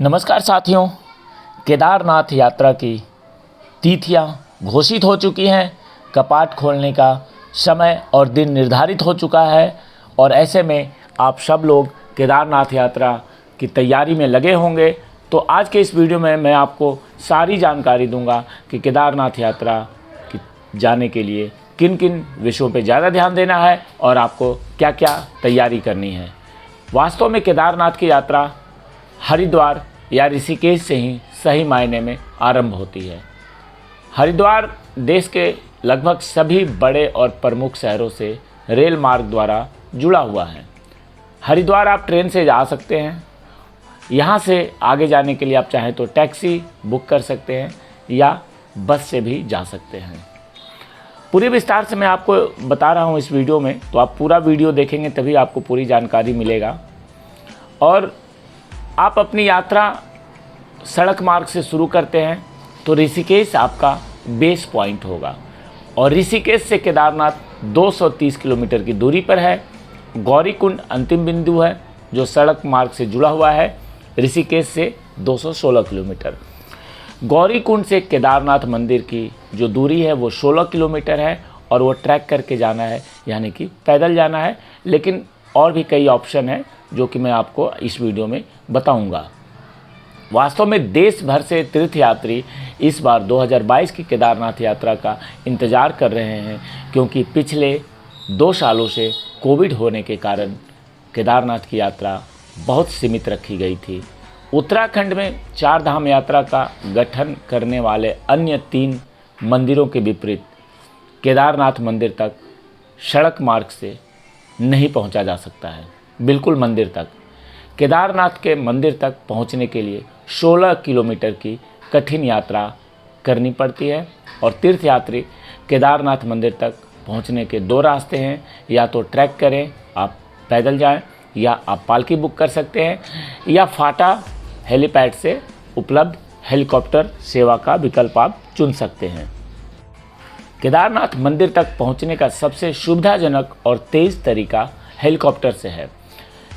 नमस्कार साथियों, केदारनाथ यात्रा की तिथियां घोषित हो चुकी हैं। कपाट खोलने का समय और दिन निर्धारित हो चुका है और ऐसे में आप सब लोग केदारनाथ यात्रा की तैयारी में लगे होंगे। तो आज के इस वीडियो में मैं आपको सारी जानकारी दूंगा कि केदारनाथ यात्रा की जाने के लिए किन किन विषयों पे ज़्यादा ध्यान देना है और आपको क्या क्या तैयारी करनी है। वास्तव में केदारनाथ की यात्रा हरिद्वार या ऋषिकेश से ही सही मायने में आरंभ होती है। हरिद्वार देश के लगभग सभी बड़े और प्रमुख शहरों से रेल मार्ग द्वारा जुड़ा हुआ है। हरिद्वार आप ट्रेन से जा सकते हैं। यहाँ से आगे जाने के लिए आप चाहें तो टैक्सी बुक कर सकते हैं या बस से भी जा सकते हैं। पूरे विस्तार से मैं आपको बता रहा हूँ इस वीडियो में, तो आप पूरा वीडियो देखेंगे तभी आपको पूरी जानकारी मिलेगा। और आप अपनी यात्रा सड़क मार्ग से शुरू करते हैं तो ऋषिकेश आपका बेस पॉइंट होगा और ऋषिकेश से केदारनाथ 230 किलोमीटर की दूरी पर है। गौरीकुंड अंतिम बिंदु है जो सड़क मार्ग से जुड़ा हुआ है ऋषिकेश से 216 किलोमीटर। गौरीकुंड से केदारनाथ मंदिर की जो दूरी है वो 16 किलोमीटर है और वो ट्रैक करके जाना है, यानी कि पैदल जाना है। लेकिन और भी कई ऑप्शन हैं जो कि मैं आपको इस वीडियो में बताऊंगा। वास्तव में देश भर से तीर्थयात्री इस बार 2022 की केदारनाथ यात्रा का इंतज़ार कर रहे हैं, क्योंकि पिछले 2 सालों से कोविड होने के कारण केदारनाथ की यात्रा बहुत सीमित रखी गई थी। उत्तराखंड में 4 धाम यात्रा का गठन करने वाले अन्य 3 मंदिरों के विपरीत केदारनाथ मंदिर तक सड़क मार्ग से नहीं पहुंचा जा सकता है। बिल्कुल मंदिर तक, केदारनाथ के मंदिर तक पहुंचने के लिए 16 किलोमीटर की कठिन यात्रा करनी पड़ती है। और तीर्थयात्री केदारनाथ मंदिर तक पहुंचने के 2 रास्ते हैं, या तो ट्रैक करें, आप पैदल जाएं, या आप पालकी बुक कर सकते हैं, या फाटा हेलीपैड से उपलब्ध हेलीकॉप्टर सेवा का विकल्प आप चुन सकते हैं। केदारनाथ मंदिर तक पहुंचने का सबसे सुविधाजनक और तेज़ तरीका हेलीकॉप्टर से है।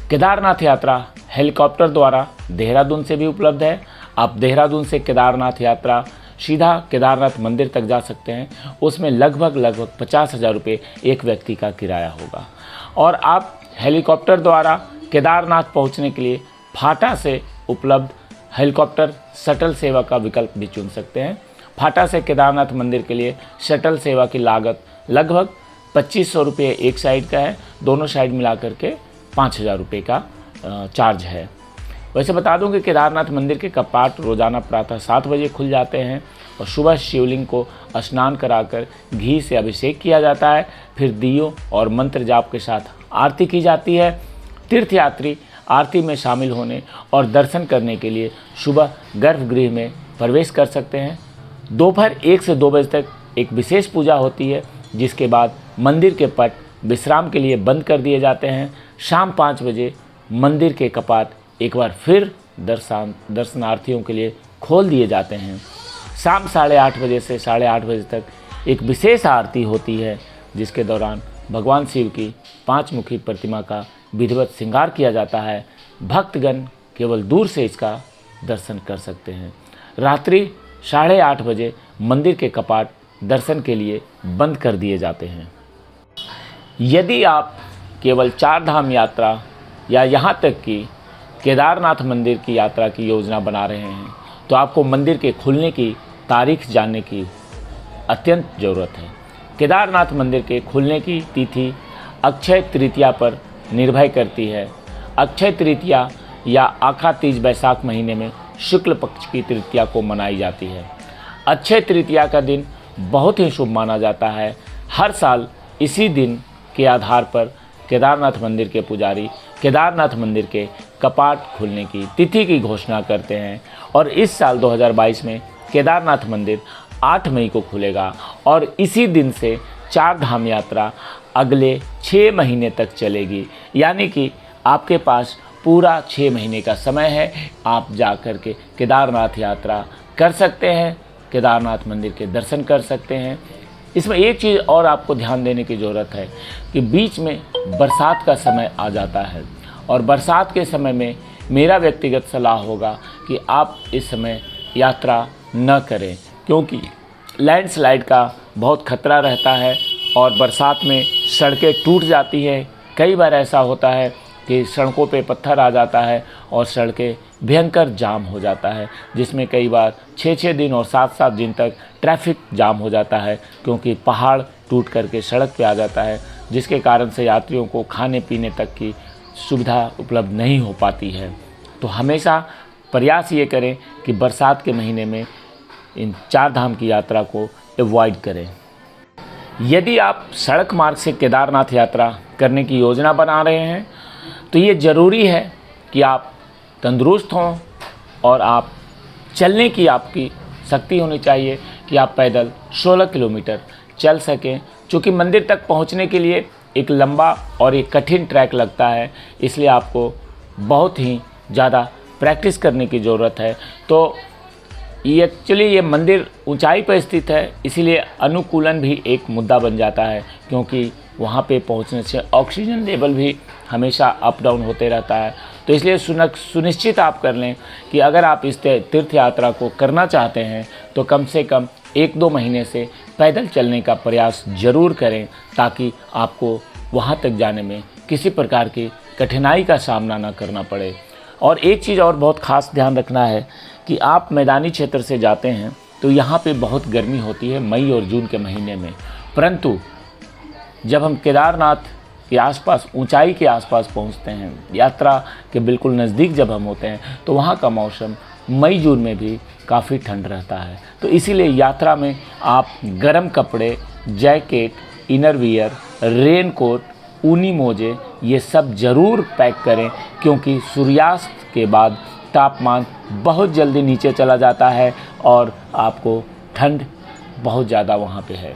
केदारनाथ यात्रा हेलीकॉप्टर द्वारा देहरादून से भी उपलब्ध है। आप देहरादून से केदारनाथ यात्रा सीधा केदारनाथ मंदिर तक जा सकते हैं। उसमें लगभग 50,000 रुपये एक व्यक्ति का किराया होगा। और आप हेलीकॉप्टर द्वारा केदारनाथ पहुंचने के लिए फाटा से उपलब्ध हेलीकॉप्टर शटल सेवा का विकल्प भी चुन सकते हैं। फाटा से केदारनाथ मंदिर के लिए शटल सेवा की लागत लगभग 2500 रुपये एक साइड का है। दोनों साइड मिला करके 5,000 रुपये का चार्ज है। वैसे बता दूं कि केदारनाथ मंदिर के कपाट रोज़ाना प्रातः 7 बजे खुल जाते हैं और सुबह शिवलिंग को स्नान कराकर घी से अभिषेक किया जाता है। फिर दियों और मंत्र जाप के साथ आरती की जाती है। तीर्थयात्री आरती में शामिल होने और दर्शन करने के लिए सुबह गर्भगृह में प्रवेश कर सकते हैं। दोपहर 1 से 2 बजे तक एक विशेष पूजा होती है, जिसके बाद मंदिर के पट विश्राम के लिए बंद कर दिए जाते हैं। शाम 5 बजे मंदिर के कपाट एक बार फिर दर्शनार्थियों के लिए खोल दिए जाते हैं। शाम 8:30 बजे से 8:30 बजे तक एक विशेष आरती होती है, जिसके दौरान भगवान शिव की 5 मुखी प्रतिमा का विधिवत श्रृंगार किया जाता है। भक्तगण केवल दूर से इसका दर्शन कर सकते हैं। रात्रि 8:30 बजे मंदिर के कपाट दर्शन के लिए बंद कर दिए जाते हैं। यदि आप केवल 4 धाम यात्रा या यहाँ तक कि केदारनाथ मंदिर की यात्रा की योजना बना रहे हैं, तो आपको मंदिर के खुलने की तारीख जानने की अत्यंत ज़रूरत है। केदारनाथ मंदिर के खुलने की तिथि अक्षय तृतीया पर निर्भर करती है। अक्षय तृतीया या आखा तीज बैसाख महीने में शुक्ल पक्ष की तृतीया को मनाई जाती है। अक्षय तृतीया का दिन बहुत ही शुभ माना जाता है। हर साल इसी दिन के आधार पर केदारनाथ मंदिर के पुजारी केदारनाथ मंदिर के कपाट खुलने की तिथि की घोषणा करते हैं। और इस साल 2022 में केदारनाथ मंदिर 8 मई को खुलेगा और इसी दिन से 4 धाम यात्रा अगले 6 महीने तक चलेगी। यानी कि आपके पास पूरा 6 महीने का समय है। आप जा कर के केदारनाथ यात्रा कर सकते हैं, केदारनाथ मंदिर के दर्शन कर सकते हैं। इसमें एक चीज़ और आपको ध्यान देने की ज़रूरत है कि बीच में बरसात का समय आ जाता है और बरसात के समय में मेरा व्यक्तिगत सलाह होगा कि आप इस समय यात्रा न करें, क्योंकि लैंडस्लाइड का बहुत खतरा रहता है और बरसात में सड़कें टूट जाती हैं। कई बार ऐसा होता है कि सड़कों पे पत्थर आ जाता है और सड़कें भयंकर जाम हो जाता है, जिसमें कई बार 6-6 दिन और 7-7 दिन तक ट्रैफिक जाम हो जाता है, क्योंकि पहाड़ टूट करके सड़क पे आ जाता है, जिसके कारण से यात्रियों को खाने पीने तक की सुविधा उपलब्ध नहीं हो पाती है। तो हमेशा प्रयास ये करें कि बरसात के महीने में इन 4 धाम की यात्रा को अवॉइड करें। यदि आप सड़क मार्ग से केदारनाथ यात्रा करने की योजना बना रहे हैं तो ये ज़रूरी है कि आप तंदुरुस्त हों और आप चलने की आपकी शक्ति होनी चाहिए कि आप पैदल 16 किलोमीटर चल सकें। चूँकि मंदिर तक पहुंचने के लिए एक लंबा और एक कठिन ट्रैक लगता है, इसलिए आपको बहुत ही ज़्यादा प्रैक्टिस करने की ज़रूरत है। तो एक्चुअली ये मंदिर ऊंचाई पर स्थित है, इसीलिए अनुकूलन भी एक मुद्दा बन जाता है, क्योंकि वहाँ पे पहुँचने से ऑक्सीजन लेवल भी हमेशा अप डाउन होते रहता है। तो इसलिए सुनिश्चित आप कर लें कि अगर आप इस तीर्थ यात्रा को करना चाहते हैं तो कम से कम 1-2 महीने से पैदल चलने का प्रयास ज़रूर करें, ताकि आपको वहाँ तक जाने में किसी प्रकार की कठिनाई का सामना ना करना पड़े। और एक चीज़ और बहुत ख़ास ध्यान रखना है कि आप मैदानी क्षेत्र से जाते हैं तो यहाँ पे बहुत गर्मी होती है मई और जून के महीने में, परंतु जब हम केदारनाथ के आसपास, ऊंचाई के आसपास पहुँचते हैं, यात्रा के बिल्कुल नज़दीक जब हम होते हैं, तो वहाँ का मौसम मई जून में भी काफ़ी ठंड रहता है। तो इसीलिए यात्रा में आप गर्म कपड़े, jacket, innerwear, raincoat, ऊनी मोजे ये सब ज़रूर पैक करें, क्योंकि सूर्यास्त के बाद तापमान बहुत जल्दी नीचे चला जाता है और आपको ठंड बहुत ज़्यादा वहाँ पे है।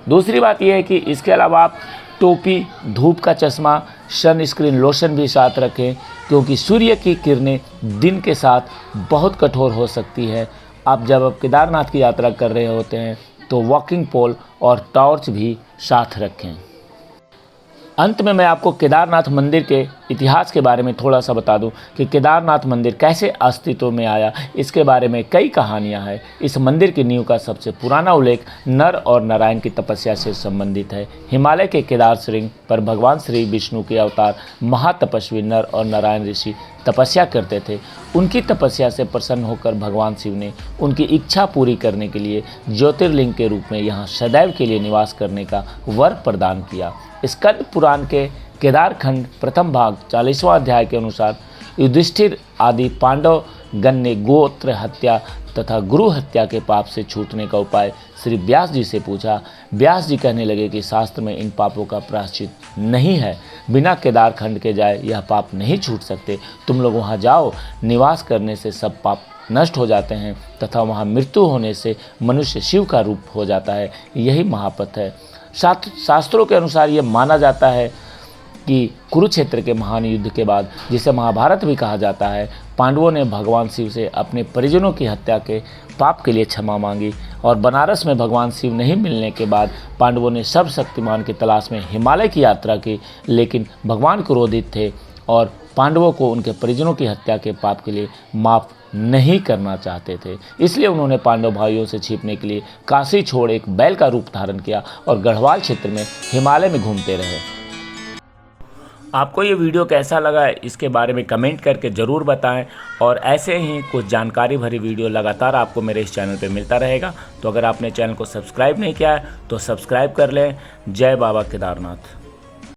दूसरी बात यह है कि इसके अलावा आप टोपी, धूप का चश्मा, सनस्क्रीन लोशन भी साथ रखें, क्योंकि सूर्य की किरणें दिन के साथ बहुत कठोर हो सकती है। जब आप केदारनाथ की यात्रा कर रहे होते हैं तो वॉकिंग पोल और टॉर्च भी साथ रखें। अंत में मैं आपको केदारनाथ मंदिर के इतिहास के बारे में थोड़ा सा बता दूं कि केदारनाथ मंदिर कैसे अस्तित्व में आया। इसके बारे में कई कहानियां हैं। इस मंदिर की नींव का सबसे पुराना उल्लेख नर और नारायण की तपस्या से संबंधित है। हिमालय के केदार श्रृंग पर भगवान श्री विष्णु के अवतार महातपस्वी नर और नारायण ऋषि तपस्या करते थे। उनकी तपस्या से प्रसन्न होकर भगवान शिव ने उनकी इच्छा पूरी करने के लिए ज्योतिर्लिंग के रूप में यहाँ सदैव के लिए निवास करने का वर प्रदान किया। स्कंद पुराण के केदारखंड प्रथम भाग 40वां अध्याय के अनुसार युधिष्ठिर आदि पांडव गण ने गोत्र हत्या तथा गुरु हत्या के पाप से छूटने का उपाय श्री व्यास जी से पूछा। व्यास जी कहने लगे कि शास्त्र में इन पापों का प्रायश्चित नहीं है, बिना केदारखंड के जाए यह पाप नहीं छूट सकते। तुम लोग वहाँ जाओ, निवास करने से सब पाप नष्ट हो जाते हैं तथा वहाँ मृत्यु होने से मनुष्य शिव का रूप हो जाता है। यही महापथ है। शास्त्रों के अनुसार ये माना जाता है कि कुरुक्षेत्र के महान युद्ध के बाद, जिसे महाभारत भी कहा जाता है, पांडवों ने भगवान शिव से अपने परिजनों की हत्या के पाप के लिए क्षमा मांगी और बनारस में भगवान शिव नहीं मिलने के बाद पांडवों ने सर्वशक्तिमान की तलाश में हिमालय की यात्रा की, लेकिन भगवान क्रोधित थे और पांडवों को उनके परिजनों की हत्या के पाप के लिए माफ़ नहीं करना चाहते थे। इसलिए उन्होंने पांडव भाइयों से छिपने के लिए काशी छोड़ एक बैल का रूप धारण किया और गढ़वाल क्षेत्र में हिमालय में घूमते रहे। आपको ये वीडियो कैसा लगा इसके बारे में कमेंट करके ज़रूर बताएं और ऐसे ही कुछ जानकारी भरी वीडियो लगातार आपको मेरे इस चैनल पे मिलता रहेगा। तो अगर आपने चैनल को सब्सक्राइब नहीं किया है तो सब्सक्राइब कर लें। जय बाबा केदारनाथ।